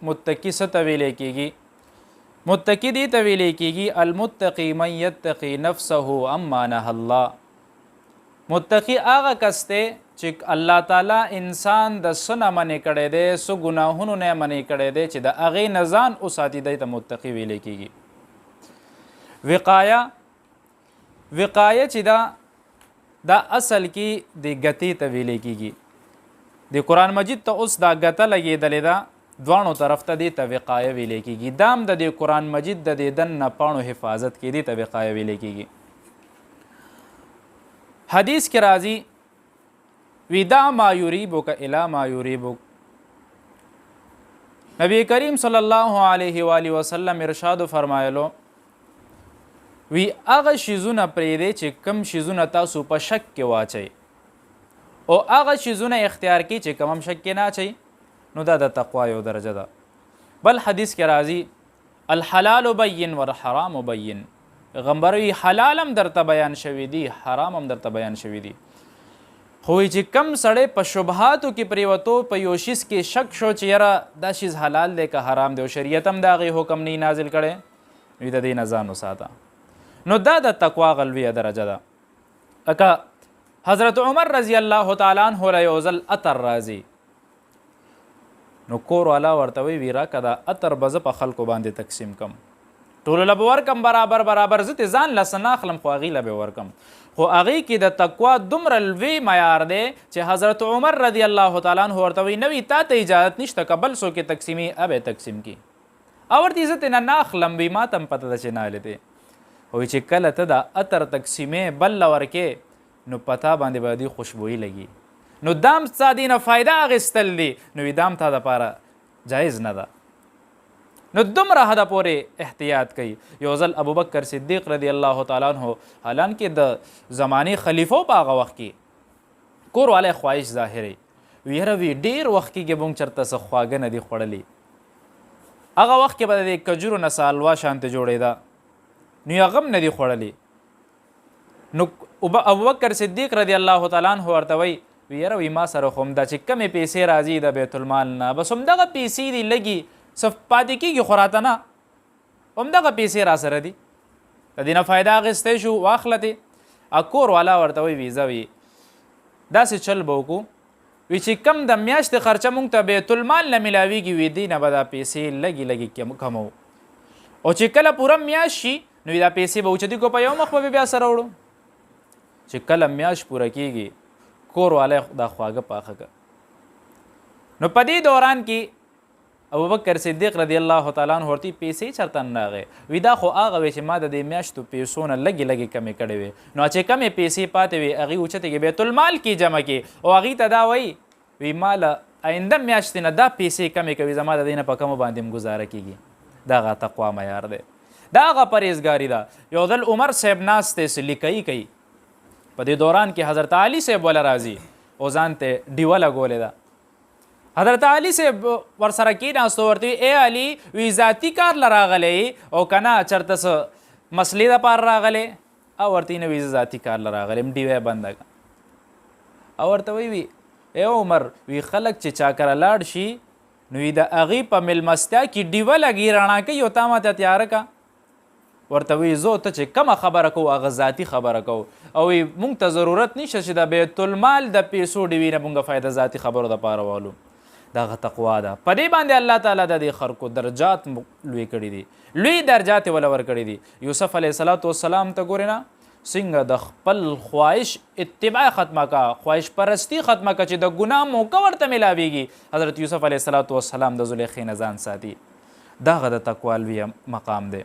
متقی څه ته ویلی کېږي؟ متقی دې ته ویلی کېږي المتقی من یتقی نفسه عما نهى الله. متقی هغه کس دی چې الله تعالی انسان د څه نه منې کړی دی، څه ګناهونو نه یې منې کړی دی چې د هغې نه ځان وساتي، دی ته متقی ویلی کېږي. وقایه چې دا اصل کې د ګتې ته ویلی کېږي. د قرآن مجید ته اوس دا ګته لګېدلې ده، دواړو طرف ته دې ته وقایه ویلی کېږي. دا هم د دې قرآن مجید د دې دننه پاڼو حفاظت کې دې ته وقایه ویلی کېږي. حدیث کې راځي ودا ما یریبک الی ما یریبک. نبی کریم صلی الله علیه و آله وسلم ارشاد فرمایلو وی هغه شیزونه پرېږدئ چې کم شیزونه تاسو په شک کې واچئ او هغه شیزونه اختیار کړئ چې کم هم شک کې نه اچئ، نو دا د تقوا یو درجه ده. بل حدیث کې راځي الحلال بین والحرام بین. پیغمبر وی حلال هم درته بیان شوي دي، حرام هم درته بیان شوي دي. خو چې کم سړی په شبهاتو کې پریوتو، په یو شیز کې شک شو چې یاره دا شیز حلال دی که حرام دی او شریعت هم د هغې حکم نه نازل کړی، وی د دې نه ځان وساته. نو دا د تقوا غلویه درجه ده. لکه حضرت عمر رضی الله تعالی عنه له یو ځل عطر راځي، نو کور والا ورته وی راکه دا عطر به زه په خلکو باندې تقسیم کم، ټولو له به ورکم برابر برابر، زه تې ځان لسه نه اخلم خو هغې له به ورکم. خو هغې کې د تقوا دومره لوی معیار دی چې حضرت عمر رضی الله تعالی عنه ورته وی نوی تا ته اجازت نشته که بل څوک یې تقسیمي ابه تقسیم کي، او ورته یې زه ترې نه اخلم، وی ما ته هم پته ده چې نه هلې وی چې کله ته د عطر تقسیمې بل له ورکې نو پتا باندې به دې خوشبویي لګي، نو دا هم ستا دې نه فایده اخیستل دي، نو وی دا هم تا دپاره جایز نه ده. نو دومره حده پورې احتیاط کوي. یو ځل ابوبکر صدیق رضی الله تعالی عنه حالانکې د زمانې خلیفو په هغه وخت کې کور والی خواهش ظاهروي، وی یاره وی ډېر وخت کېږي مونږ چېرته څه خواږه نه دي خوړلي. هغه وخت کې به د کجورو نه سالوا شانتې جوړېده، نو هغه هم نه دي خوړلي. نو ابوبکر صدیق رضی الله تعالی عنه ورته وی یاره وی ما سره خو همدا چې کمې پیسې راځي د بیت المال نه، بس همدغه پیسې دي لږي صف پاتې کېږي خو راته نه، همدغه پیسې را سره دي، د دې نه فایده اخیستی شو واخله دې. کور والا ورته وی زه وي داسې چل به وکړو وی چې کم د میاشتې خرچه مونږ ته بیت المال نه میلاویږي، وی دې نه به دا پیسې لږې لږې کمو، او چې کله پوره میاشت شي نو دا پیسې به اوچتي کو په یو مخ به بیا سره وړو. چې کله میاشت پوره کېږي کور والی دا خواږه پاخه که. نو په دې دوران کې ابوبکر صدیق رضی الله تعالی عنه ورته پیسې چېرته نه راغی، وی دا خو هغه وی چې ما د دې میاشتو پیسو نه لږې لږې کمې کړې وې، نو چې کمې پیسې پاتې وې هغې اوچتې کې بیت المال کې جمع کې، او هغې ته دا وی ما له آینده میاشتې نه دا پیسې کمې کوي، زما د دې نه په کمو باندې هم گزاره کېږي. دا هغه تقوا معیار دی، دا هغه پرهیزګاري ده. یو ځل عمر صاحب ناست دی لیکئ کوي، په دې دوران کې حضرت علي صاحب وله راځي او ځان ته ډیوه لګولې ده. حضرت علي صاحب ورسره کېناستو، ورته اے علي وی ذاتي کار له راغلی او که نه چېرته څه مسلې دپاره راغلی؟ او ورته نه وی زه ذاتي کار له راغلی یم، ډیوه یې بنده کړه. او ورته وی اے عمر وی خلک چې چا کره لاړ شي نو د هغې په میلمستیا کې ډیوه لګي رڼا کوي او تا ماته تیاره که. ورته وی زه ته چې کومه خبره کوو هغه ذاتي خبره کوو، او وی مونږ ته ضرورت نشته چې د بیت المال د پیسو ډیوې نه مونږ فایده ذاتي خبرو دپاره والو. دغه تقوا ده. په دې باندې الله تعالی د دې خلکو درجات لوی کړي دي، لوی درجات یې وله ورکړي دي. یوسف علیه السلام ته ګورې نه څنګه د خپل خواهش اتباع ختمه کا، خواهش پرستی ختمه کا چې د ګناه موقع ورته میلاویږي. حضرت یوسف علیه السلام د زلیخې نه ځان ساتي. دغه د تقوا لوی مقام دی.